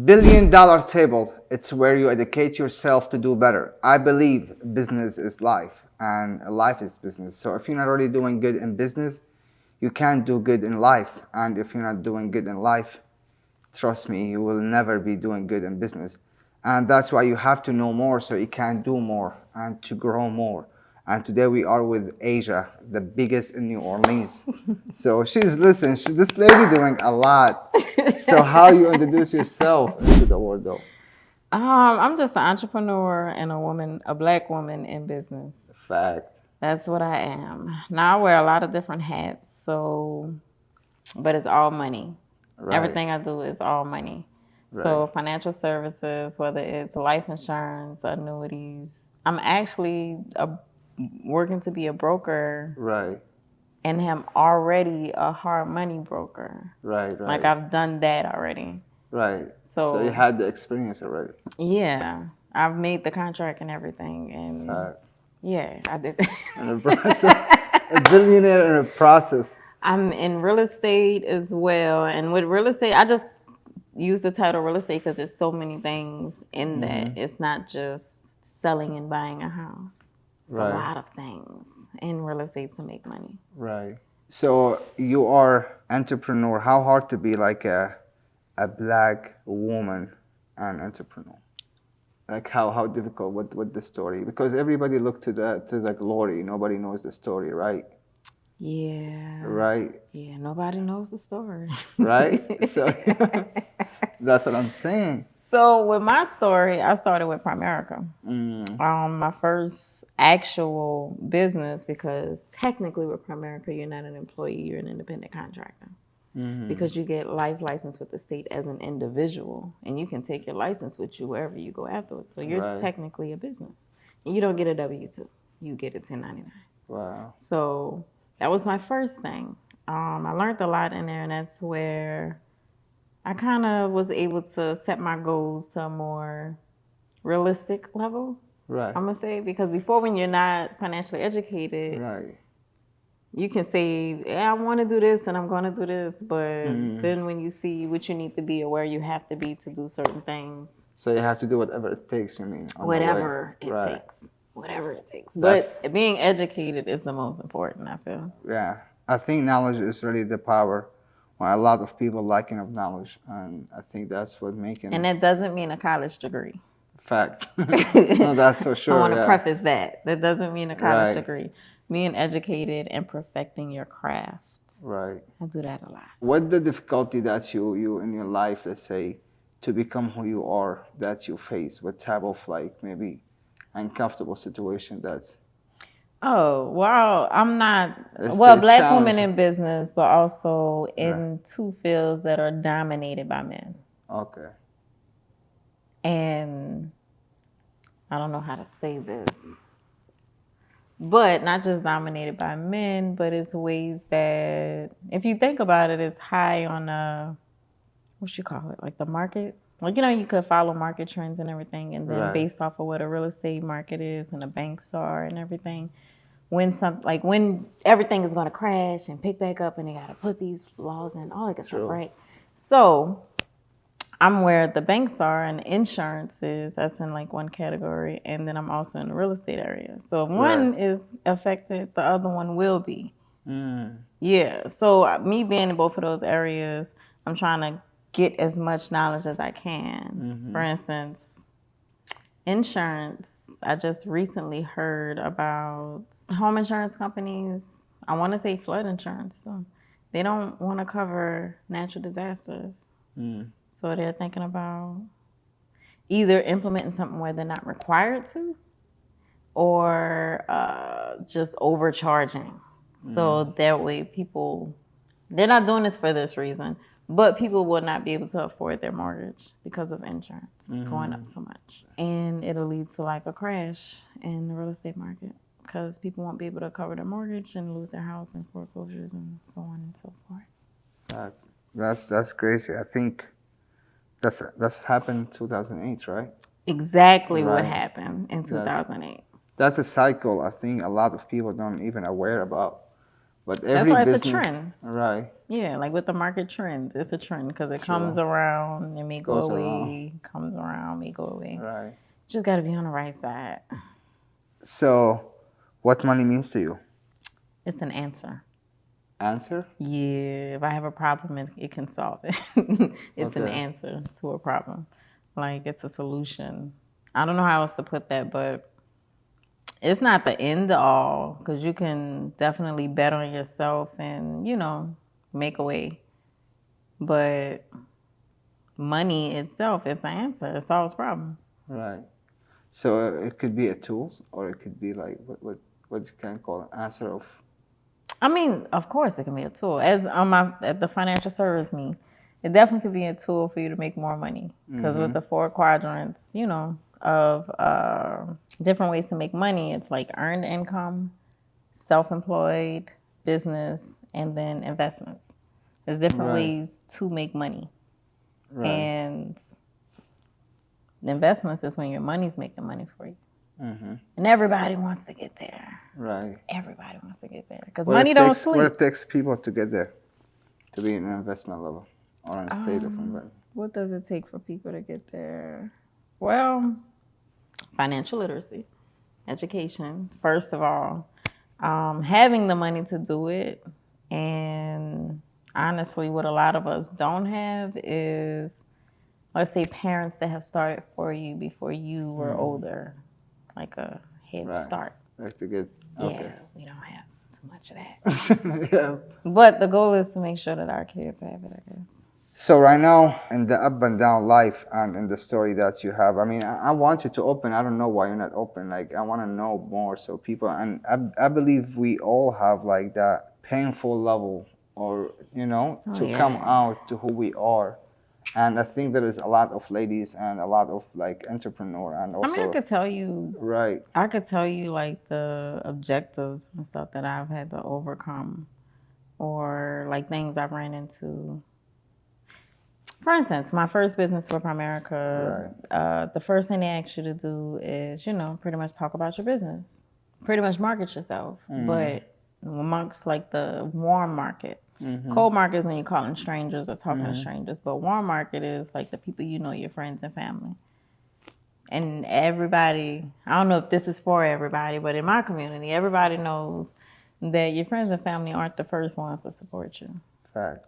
$1 billion table. It's where you educate yourself to do better. I believe business is life and life is business. So if you're not already doing good in business, you can't do good in life. And if you're not doing good in life, trust me, you will never be doing good in business. And that's why you have to know more so you can do more and to grow more. And today we are with Asia, the biggest in New Orleans. So listen, this lady doing a lot. So how you introduce yourself into the world though? I'm just an entrepreneur and a black woman in business. Fact. That's what I am. Now I wear a lot of different hats, but it's all money. Right. Everything I do is all money. Right. So financial services, whether it's life insurance, annuities. I'm actually working to be a broker. Right. And am already a hard money broker. Right. Like I've done that already. Right. So you had the experience already. Yeah. I've made the contract and everything. And yeah, I did. In a process. A billionaire in a process. I'm in real estate as well. And with real estate, I just use the title real estate because there's so many things in that. It's not just selling and buying a house. It's a lot of things in real estate to make money. Right. So you are entrepreneur. How hard to be like a black woman and entrepreneur? Like how difficult? What the story? Because everybody look to the glory. Nobody knows the story, right? Yeah. Right. Yeah. Nobody knows the story. Right. So that's what I'm saying. So with my story, I started with Primerica. My first actual business, because technically with Primerica, you're not an employee, you're an independent contractor. Because you get life license with the state as an individual, and you can take your license with you wherever you go afterwards. So you're technically a business. And you don't get a W-2. You get a 1099. Wow. So that was my first thing. I learned a lot in there, and that's where I kind of was able to set my goals to a more realistic level. Right. I'm going to say, because before, when you're not financially educated, you can say, yeah, I want to do this and I'm going to do this. But then when you see what you need to be or where you have to be to do certain things. So you have to do whatever it takes, you mean? Whatever it takes. Whatever it takes. But being educated is the most important, I feel. Yeah. I think knowledge is really the power. Well, a lot of people lacking of knowledge, and I think that's what making. And that doesn't mean a college degree. Fact. No, that's for sure. I want to preface that. That doesn't mean a college degree. Being educated and perfecting your craft. Right. I do that a lot. What the difficulty that you in your life, let's say, to become who you are, that you face? What type of maybe uncomfortable situation that's? Oh, well, I'm not, a black woman in business, but also in two fields that are dominated by men. Okay. And I don't know how to say this, but not just dominated by men, but it's ways that, if you think about it, it's high on, what you call it, like the market. Like, you could follow market trends and everything, and then based off of what a real estate market is and the banks are and everything, when everything is going to crash and pick back up and they got to put these laws in, all that good stuff, right? So I'm where the banks are and insurance is, that's in one category, and then I'm also in the real estate area. So if one is affected, the other one will be. Yeah, so me being in both of those areas, I'm trying to get as much knowledge as I can. For instance, insurance, I just recently heard about home insurance companies. I want to say flood insurance. So they don't want to cover natural disasters. So they're thinking about either implementing something where they're not required to, or just overcharging. So that way they're not doing this for this reason, but people will not be able to afford their mortgage because of insurance going up so much. And it'll lead to a crash in the real estate market because people won't be able to cover their mortgage and lose their house and foreclosures and so on and so forth. That's crazy. I think that's happened in 2008, right? Exactly what happened in 2008. That's a cycle I think a lot of people don't even aware about. But That's every why it's a business, trend. right, Yeah, like with the market trends, it's a trend because it True. comes around, it may go Goes away, around. comes around, may go away. right. Just got to be on the right side. So, what money means to you? It's an answer. Answer? Yeah, if I have a problem, it can solve it. It's an Okay. answer to a problem. Like it's a solution. I don't know how else to put that, but it's not the end all because you can definitely bet on yourself and, make a way. But money itself is an answer. It solves problems. Right. So it could be a tool, or it could be like what you can call an answer of. I mean, of course, it can be a tool. As on at the financial service me, it definitely could be a tool for you to make more money. Because with the 4 quadrants, of different ways to make money, it's like earned income, self-employed, business, and then investments. There's different Right. ways to make money, Right. and the investments is when your money's making money for you. Mm-hmm. And everybody wants to get there. Right. Everybody wants to get there because What money it don't takes, sleep. What it takes people to get there, to be in an investment level or in a state of investment. What does it take for people to get there? Well, financial literacy, education, first of all, having the money to do it. And honestly, what a lot of us don't have is, let's say, parents that have started for you before you were older, like a head Right. start. Like to get. Okay. Yeah, we don't have too much of that. Yeah. But the goal is to make sure that our kids have it, I guess. So right now, in the up and down life and in the story that you have, I mean, I want you to open. I don't know why you're not open. Like, I want to know more. So people, and I believe we all have like that painful level, or to come out to who we are. And I think there is a lot of ladies and a lot of like entrepreneur and also. I mean, I could tell you. Right. I could tell you like the objectives and stuff that I've had to overcome, or like things I've ran into. For instance, my first business with Primerica, the first thing they ask you to do is, pretty much talk about your business, pretty much market yourself. But amongst like the warm market, cold market is when you're calling strangers or talking to strangers. But warm market is like the people your friends and family. And everybody, I don't know if this is for everybody, but in my community, everybody knows that your friends and family aren't the first ones to support you. Fact.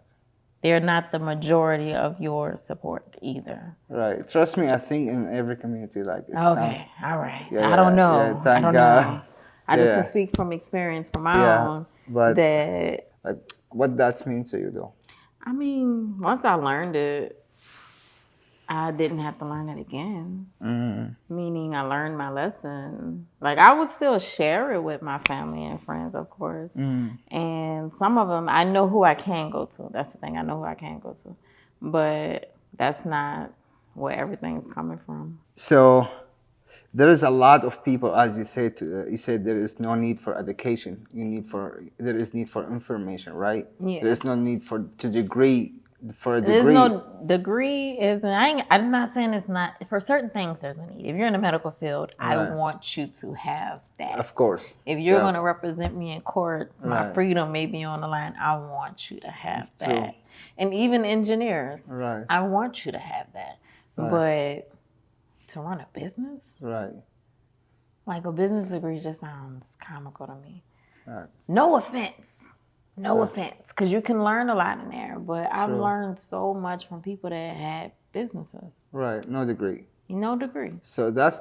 They're not the majority of your support either. Right. Trust me, I think in every community like this. Okay. All right. Yeah, I don't know. yeah, thank I don't God. know. I just can speak from experience from my own. But that like, what does mean to you though? I mean, once I learned it, I didn't have to learn it again. Meaning I learned my lesson. Like I would still share it with my family and friends, of course. And some of them, I know who I can go to. That's the thing. I know who I can go to. But that's not where everything's coming from. So there is a lot of people, as you said, you said there is no need for education. There is need for information, right? Yeah. There is no need for a degree. There's no degree I'm not saying it's not, for certain things there's a need. If you're in the medical field, I want you to have that. Of course. If you're going to represent me in court, my freedom may be on the line, I want you to have that. True. And even engineers, I want you to have that. But to run a business? Like a business degree just sounds comical to me. No offense. No offense, because you can learn a lot in there, but I've learned so much from people that had businesses. Right, no degree. No degree. So that's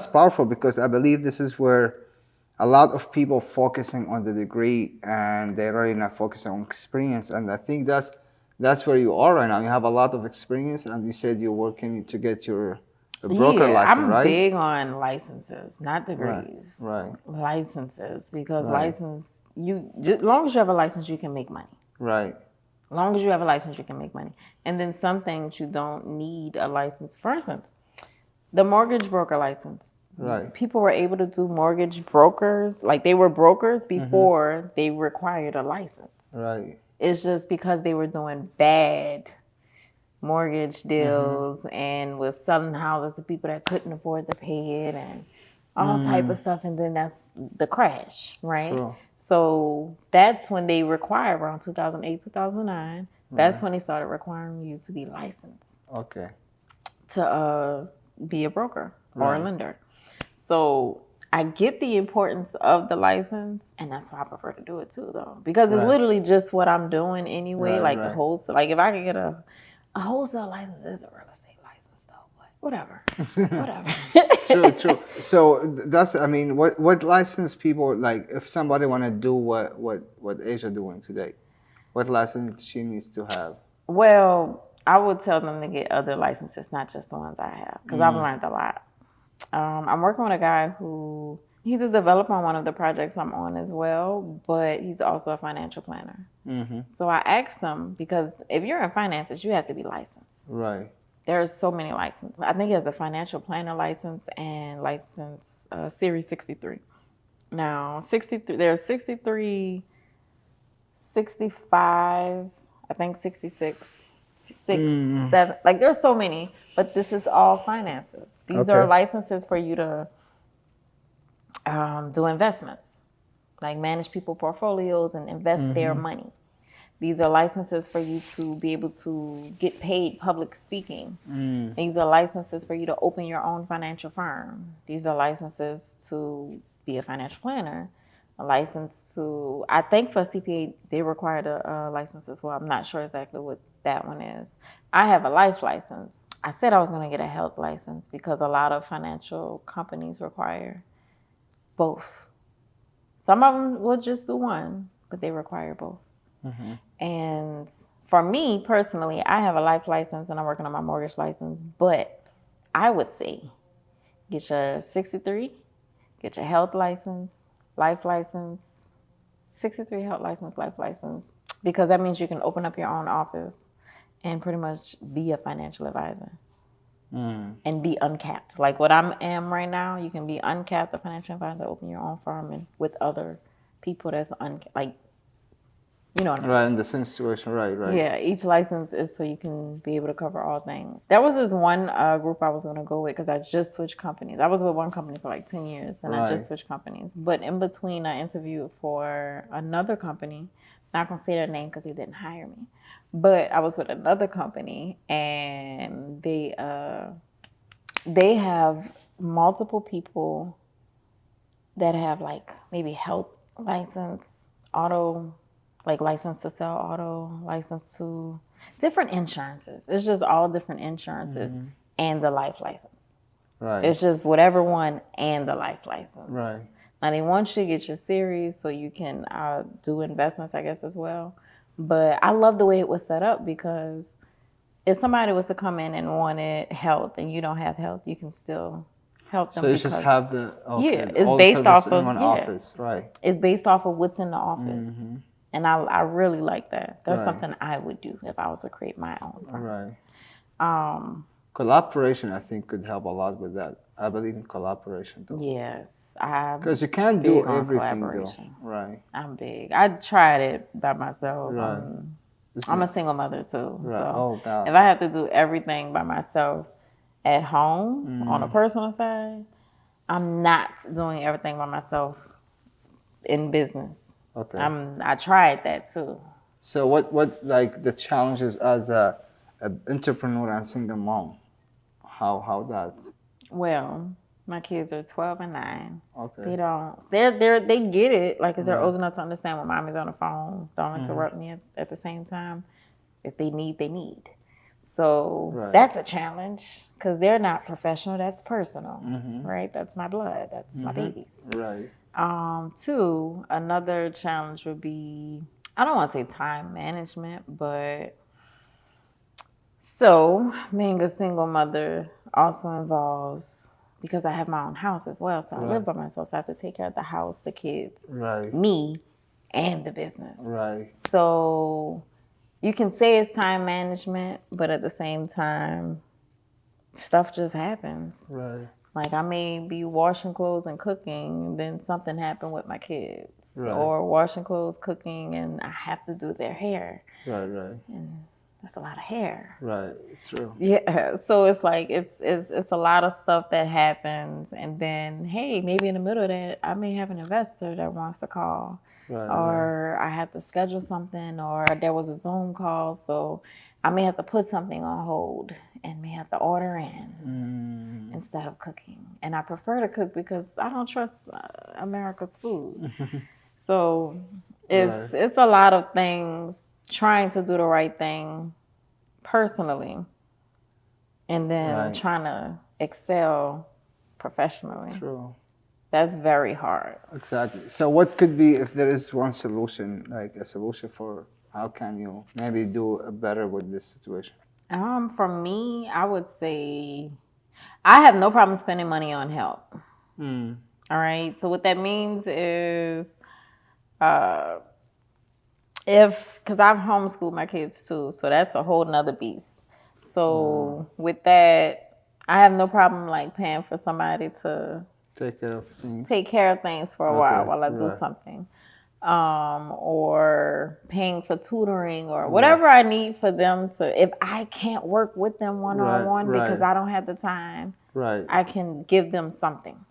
powerful, because I believe this is where a lot of people focusing on the degree and they're really not focusing on experience. And I think that's where you are right now. You have a lot of experience, and you said you're working to get your broker license, right? I'm big on licenses, not degrees. Right. Licenses, because license. As long as you have a license, you can make money. Right. As long as you have a license, you can make money. And then some things you don't need a license. For instance, the mortgage broker license. Right. People were able to do mortgage brokers, like they were brokers before they required a license. Right. It's just because they were doing bad mortgage deals and with selling houses to people that couldn't afford to pay it and all type of stuff, and then that's the crash, right? True. So that's when they require, around 2008, 2009, that's when they started requiring you to be licensed Okay. to be a broker or a lender. So I get the importance of the license, and that's why I prefer to do it too, though, because it's literally just what I'm doing anyway. Like a wholesale, like if I could get a wholesale license, it's a real estate license, though. But whatever, whatever. True. So that's, I mean, what license people, like if somebody want to do what Asia doing today, what license she needs to have? Well, I would tell them to get other licenses, not just the ones I have, because I've learned a lot. I'm working with a guy who, he's a developer on one of the projects I'm on as well, but he's also a financial planner. So I asked him, because if you're in finances, you have to be licensed. Right. There's so many licenses. I think he has a financial planner license and license Series 63. Now, 63, there's 63, 65, I think 66, 7. Like there's so many, but this is all finances. These are licenses for you to do investments, like manage people portfolios and invest their money. These are licenses for you to be able to get paid public speaking. These are licenses for you to open your own financial firm. These are licenses to be a financial planner. A license to, I think for CPA, they required a license as well. I'm not sure exactly what that one is. I have a life license. I said I was going to get a health license because a lot of financial companies require both. Some of them will just do one, but they require both. And for me personally, I have a life license and I'm working on my mortgage license, but I would say get your 63, get your health license, life license, 63 health license, life license, because that means you can open up your own office and pretty much be a financial advisor and be uncapped. Like what I am right now, you can be uncapped, a financial advisor, open your own firm and with other people that's uncapped, like, you know what I'm saying? Right, in the same situation, right. Yeah, each license is so you can be able to cover all things. There was this one group I was going to go with because I just switched companies. I was with one company for like 10 years and I just switched companies. But in between, I interviewed for another company. Not going to say their name because they didn't hire me. But I was with another company and they have multiple people that have like maybe health license, auto, like license to sell auto, license to different insurances. It's just all different insurances and the life license. Right. It's just whatever one and the life license. Right. Now they want you to get your series so you can do investments, I guess, as well. But I love the way it was set up because if somebody was to come in and wanted health and you don't have health, you can still help them. So you just have the it's based off of office, right? It's based off of what's in the office. And I really like that. That's something I would do if I was to create my own firm. Right. Collaboration, I think, could help a lot with that. I believe in collaboration, though. Yes. Because you can't do everything, though. Right. I'm big. I tried it by myself. Right. I'm a single mother, too. Right. So God. if I have to do everything by myself at home on a personal side, I'm not doing everything by myself in business. Okay. I tried that too. So what like the challenges as a entrepreneur and single mom? How that? Well, my kids are 12 and 9. Okay. They get it. Like, 'cause they're old enough to understand when mommy's on the phone. Don't interrupt me at the same time. If they need, they need. So that's a challenge because they're not professional. That's personal, right? That's my blood. That's my babies. Right. 2, another challenge would be, I don't want to say time management, but so being a single mother also involves, because I have my own house as well, so I live by myself, so I have to take care of the house, the kids, me, and the business. Right. So you can say it's time management, but at the same time, stuff just happens. Right. Like I may be washing clothes and cooking, and then something happened with my kids. Or washing clothes, cooking, and I have to do their hair. Right. And That's a lot of hair. Right. True. Yeah. So it's like it's a lot of stuff that happens, and then hey, maybe in the middle of that, I may have an investor that wants to call, Right. or I have to schedule something, or there was a Zoom call, so I may have to put something on hold and may have to order in instead of cooking. And I prefer to cook because I don't trust America's food. So it's a lot of things, trying to do the right thing personally, and then trying to excel professionally. True. That's very hard. Exactly. So what could be, if there is one solution, like a solution for how can you maybe do better with this situation? For me, I would say I have no problem spending money on help. All right. So what that means is, because I've homeschooled my kids too, so that's a whole nother beast. So with that, I have no problem like paying for somebody to Take care of things. take care of things for a while I do something. Or paying for tutoring or whatever I need for them to, if I can't work with them one-on-one because I don't have the time, I can give them something.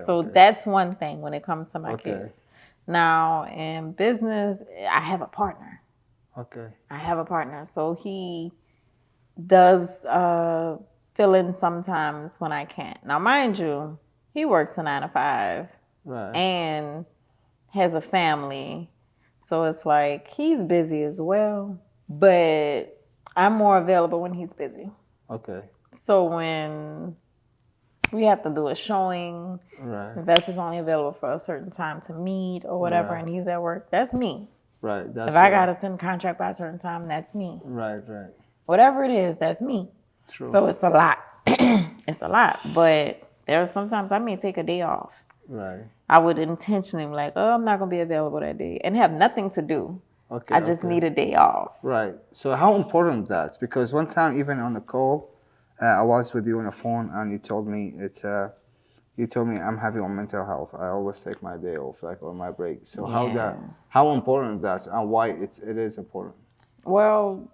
So that's one thing when it comes to my kids. Now in business, I have a partner. I have a partner. So he does fill in sometimes when I can't. Now mind you, he works a 9 to 5 and has a family. So it's like he's busy as well, but I'm more available when he's busy. So when we have to do a showing, investor's only available for a certain time to meet or whatever, and he's at work, that's me. That's if I got to send a contract by a certain time, that's me. Right. Whatever it is, that's me. True. So it's a lot. It's a lot, but there are sometimes I may take a day off. I would intentionally be like, oh, I'm not going to be available that day and have nothing to do. I just need a day off. So how important that's, because one time even on the call, I was with you on the phone and you told me I'm having on mental health. I always take my day off, like on my break. So how important that's and why it is important? Well,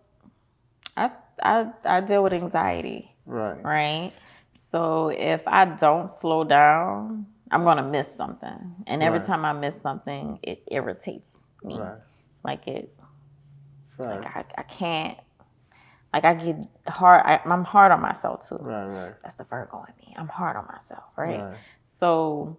I deal with anxiety. Right. So if I don't slow down, I'm gonna miss something, and every time I miss something, it irritates me. Like I can't. Like I get hard. I'm hard on myself too. That's the Virgo in me. I'm hard on myself. So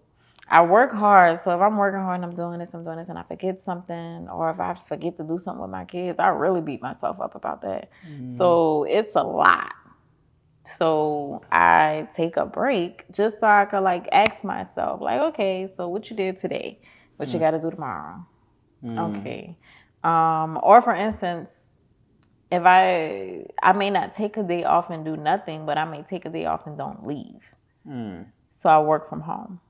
I work hard. So if I'm working hard and I'm doing this, and I forget something, or if I forget to do something with my kids, I really beat myself up about that. So it's a lot. So I take a break just so I could like ask myself, like, okay, so what you did today? What you got to do tomorrow? Okay. Or for instance, if I may not take a day off and do nothing, but I may take a day off and don't leave. So I work from home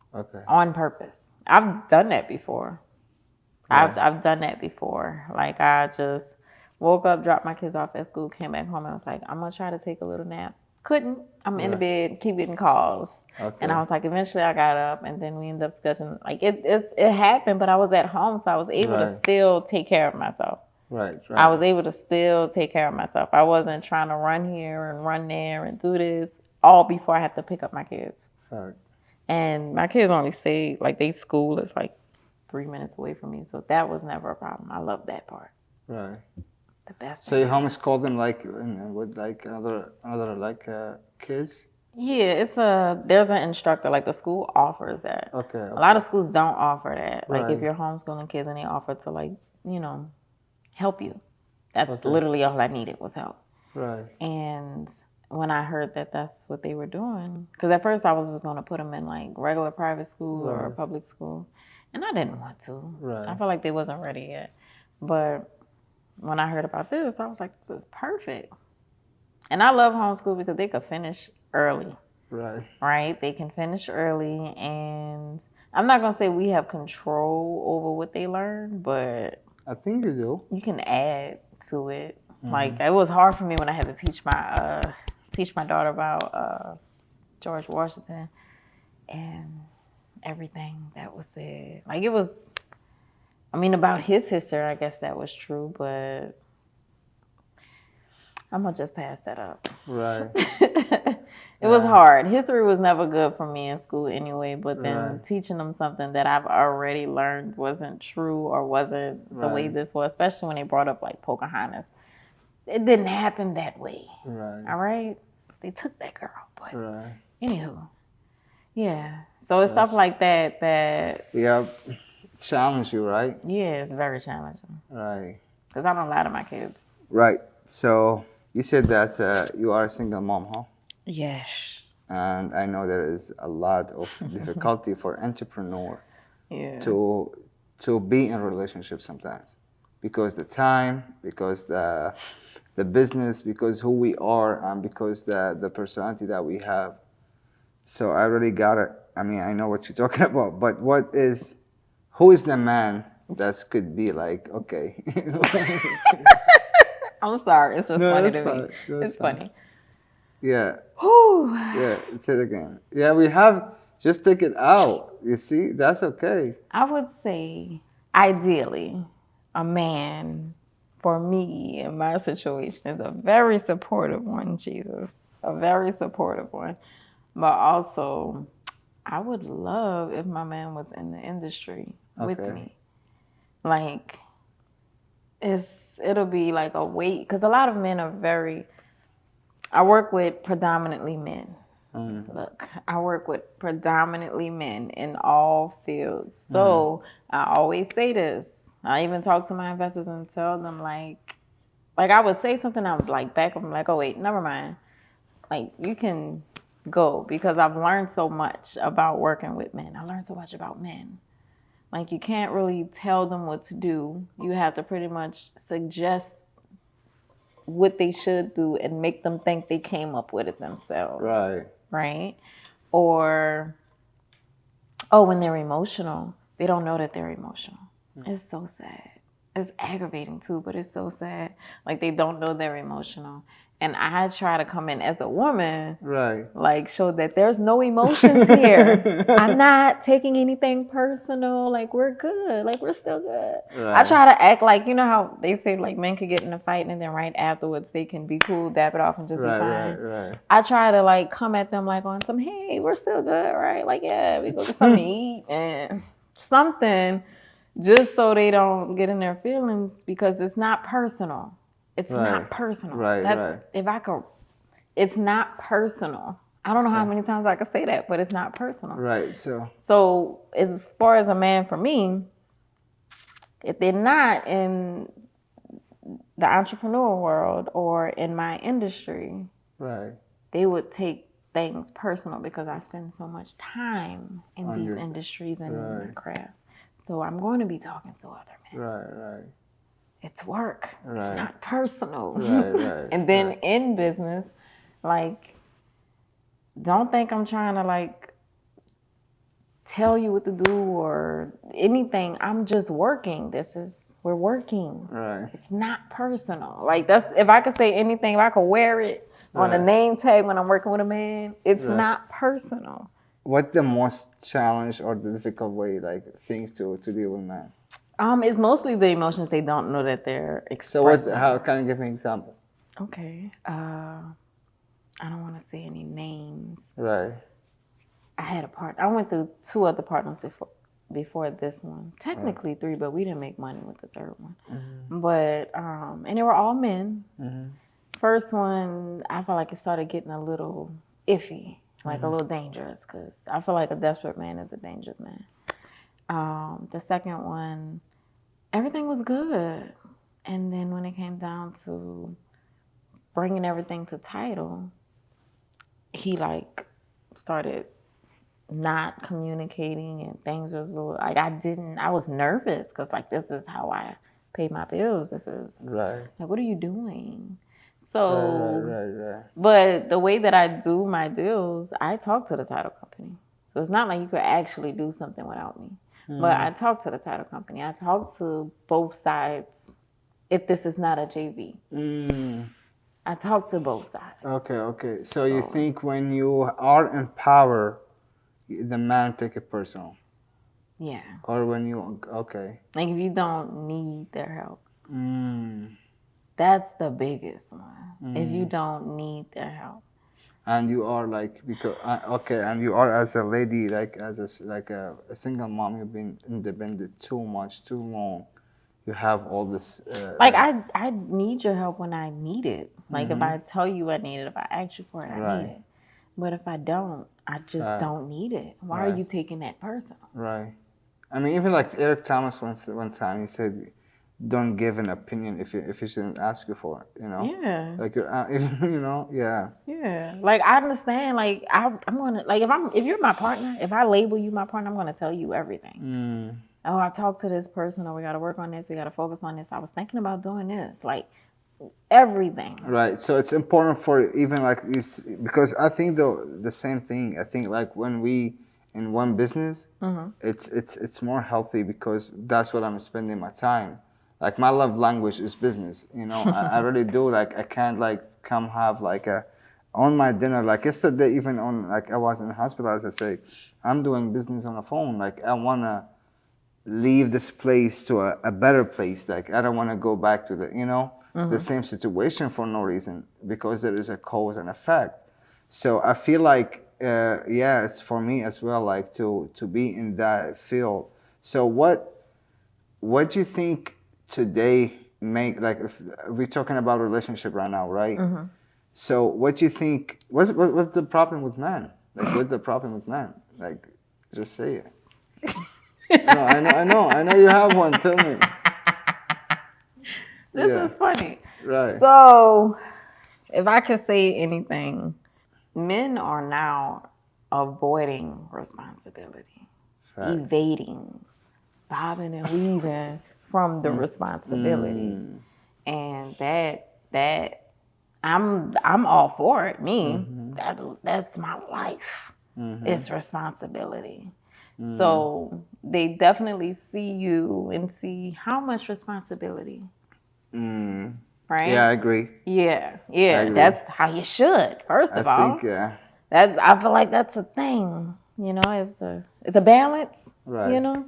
on purpose. I've done that before. I've done that before. Like I just woke up, dropped my kids off at school, came back home, and was like, I'm gonna try to take a little nap. Couldn't. I'm in the bed, keep getting calls. And I was like, eventually I got up, and then we ended up scheduling. Like it happened, but I was at home, so I was able to still take care of myself. I was able to still take care of myself. I wasn't trying to run here and run there and do this all before I have to pick up my kids. And my kids only stay, like, they school is like 3 minutes away from me, so that was never a problem. I love that part. The best. So you homeschool them like with like other like kids? Yeah, there's an instructor, like the school offers that. A lot of schools don't offer that. Like if you're homeschooling kids and they offer to like, help you. That's literally all I needed was help. And when I heard that that's what they were doing, because at first I was just going to put them in like regular private school or public school, and I didn't want to. I felt like they wasn't ready yet. But when I heard about this, I was like, this is perfect. And I love homeschool because they could finish early. Right? They can finish early, and I'm not going to say we have control over what they learn, but I think you do. You can add to it. Like it was hard for me when I had to teach my daughter about George Washington and everything that was said. Like it was, about his history, I guess that was true, but I'm gonna just pass that up. Right. It was hard. History was never good for me in school anyway, but then Right. teaching them something that I've already learned wasn't true or wasn't the way Right. this was, especially when they brought up like Pocahontas. It didn't happen that way. Right. All right? They took that girl. But Right. anywho, yeah. So it's stuff like that that, Yeah. Challenge you, right? yeah, it's very challenging. Right. Because I don't lie to my kids. Right. So you said that you are a single mom, huh? Yes. And I know there is a lot of difficulty for entrepreneur Yeah. to be in a relationship sometimes, because the time, because the business, because who we are, and because the personality that we have. So I really got it. I mean, I know what you're talking about, but who is the man that could be like, okay? I'm sorry. It's just No, funny that's to me. fine. That's It's fine. funny. Yeah. Whew. Yeah, say it again. Yeah, we have, just take it out. You see, that's okay. I would say, ideally, a man, for me in my situation, is a very supportive one, Jesus. A very supportive one. But also, I would love if my man was in the industry with Okay. me. Like, it'll be like a weight, because a lot of men are very, I work with predominantly men. Look, I work with predominantly men in all fields. So I always say this. I even talk to my investors and tell them like I would say something, I was like back up, I'm like, oh wait, never mind. Like, you can go, because I've learned so much about working with men. I learned so much about men. Like, you can't really tell them what to do. You have to pretty much suggest what they should do and make them think they came up with it themselves. Right. Right? Or, when they're emotional, they don't know that they're emotional. It's so sad. It's aggravating too, but it's so sad. Like, they don't know they're emotional. And I try to come in as a woman, Right. like, show that there's no emotions here. I'm not taking anything personal. Like, we're good. Like, we're still good. Right. I try to act like, you know how they say, like, men could get in a fight and then right afterwards they can be cool, dap it off, and just be fine. Right. I try to, like, come at them, like, on some, hey, we're still good, right? Like, yeah, we go get something to eat and something, just so they don't get in their feelings, because it's not personal. It's not personal. Right. If I could, it's not personal. I don't know how many times I could say that, but it's not personal. Right. So as far as a man, for me, if they're not in the entrepreneur world or in my industry, Right. they would take things personal, because I spend so much time in these industries and in the craft. So I'm going to be talking to other men. Right. It's work. Right. It's not personal. Right. And then in business, like, don't think I'm trying to like tell you what to do or anything. I'm just working. We're working. Right. It's not personal. Like, that's, if I could say anything, if I could wear it on a name tag when I'm working with a man, it's not personal. What's the most challenge or the difficult way, like, things to deal with man? It's mostly the emotions they don't know that they're expressing. So how can you give me an example? Okay. I don't want to say any names. Right. I had a partner. I went through 2 other partners before this one. Technically 3, but we didn't make money with the 3rd one. Mm-hmm. But and they were all men. Mm-hmm. First one, I felt like it started getting a little iffy, like a little dangerous, because I feel like a desperate man is a dangerous man. The second one, everything was good. And then when it came down to bringing everything to title, he like started not communicating, and things was a little, like, I was nervous, because like, this is how I pay my bills. This is like, what are you doing? So, Right. But the way that I do my deals, I talk to the title company. So it's not like you could actually do something without me. But I talk to the title company. I talk to both sides if this is not a JV. I talk to both sides. Okay. So you think when you are in power, the man take it personal? Yeah. Or when you, okay. Like, if you don't need their help. That's the biggest one. If you don't need their help. And you are like, because okay, and you are as a lady, like as a single mom, you've been independent too much, too long. You have all this. Like I need your help when I need it. Like if I tell you I need it, if I ask you for it, I need Right. it. But if I don't, I just Right. don't need it. Why are Right. you taking that personal? Right. I mean, even like Eric Thomas one time, he said, "Don't give an opinion if he shouldn't ask you for it." You know. Yeah. Like even you know, yeah. Yeah. Like I understand. Like I'm gonna like if you're my partner, if I label you my partner, I'm gonna tell you everything. Oh, I talked to this person, or we gotta work on this, we gotta focus on this. I was thinking about doing this. Like everything. Right. So it's important for even like this, because I think the same thing. I think like when we in one business, it's more healthy because that's what I'm spending my time. Like my love language is business. You know, I really do. Like I can't like come have like a on my dinner. Like yesterday, even on like I was in the hospital. As I say, I'm doing business on the phone. Like I wanna leave this place to a better place. Like I don't want to go back to the same situation for no reason, because there is a cause and effect. So I feel like yeah, it's for me as well, like to be in that field. So what do you think today make, like if we're talking about relationship right now, right? So what do you think, what's the problem with men? Like what's the problem with men? Like just say it. No, I know you have one. Tell me. This Yeah. is funny. Right. So, if I could say anything, men are now avoiding responsibility, evading, bobbing and weaving from the responsibility, and that I'm all for it. Me, that's my life. It's responsibility. So they definitely see you and see how much responsibility. Right? Yeah, I agree. Yeah, agree. that's how you should. First of all, think yeah. that I feel like that's a thing. You know, as the balance. Right. You know,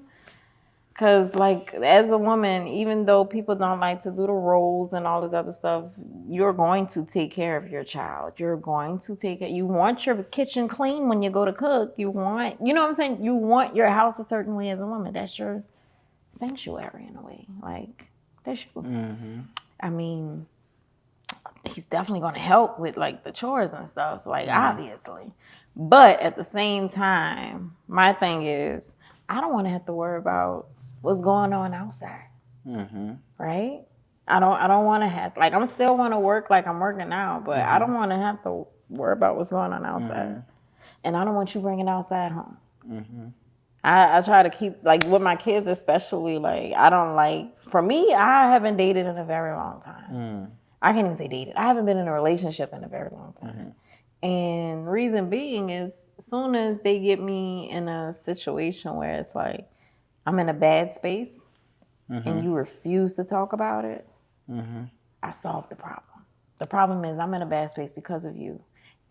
because like as a woman, even though people don't like to do the roles and all this other stuff, you're going to take care of your child. You're going to take it. You want your kitchen clean when you go to cook. You know what I'm saying? You want your house a certain way as a woman. That's your sanctuary in a way. Like that's you. I mean, he's definitely going to help with like the chores and stuff, like obviously. But at the same time, my thing is, I don't want to have to worry about what's going on outside. Right? I don't want to have, like, I'm still want to work like I'm working now, but I don't want to have to worry about what's going on outside. And I don't want you bringing outside home. I try to keep, like, with my kids especially, like, I don't like, for me, I haven't dated in a very long time. I can't even say dated. I haven't been in a relationship in a very long time. And reason being is, as soon as they get me in a situation where it's like, I'm in a bad space and you refuse to talk about it, I solved the problem. The problem is I'm in a bad space because of you,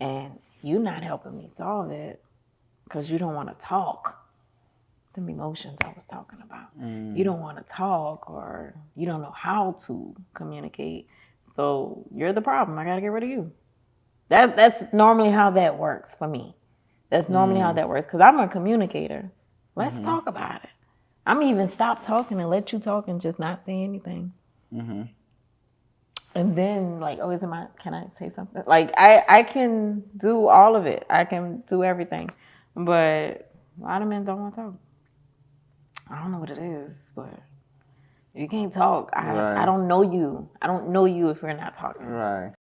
and you're not helping me solve it because you don't want to talk. Them emotions I was talking about. You don't want to talk, or you don't know how to communicate. So you're the problem. I got to get rid of you. That's normally how that works for me. That's normally how that works, because I'm a communicator. Let's talk about it. I'm even stop talking and let you talk and just not say anything. And then, like, oh, can I say something? Like, I can do all of it. I can do everything. But a lot of men don't want to talk. I don't know what it is, but you can't talk. I don't know you. I don't know you if you're not talking. Right.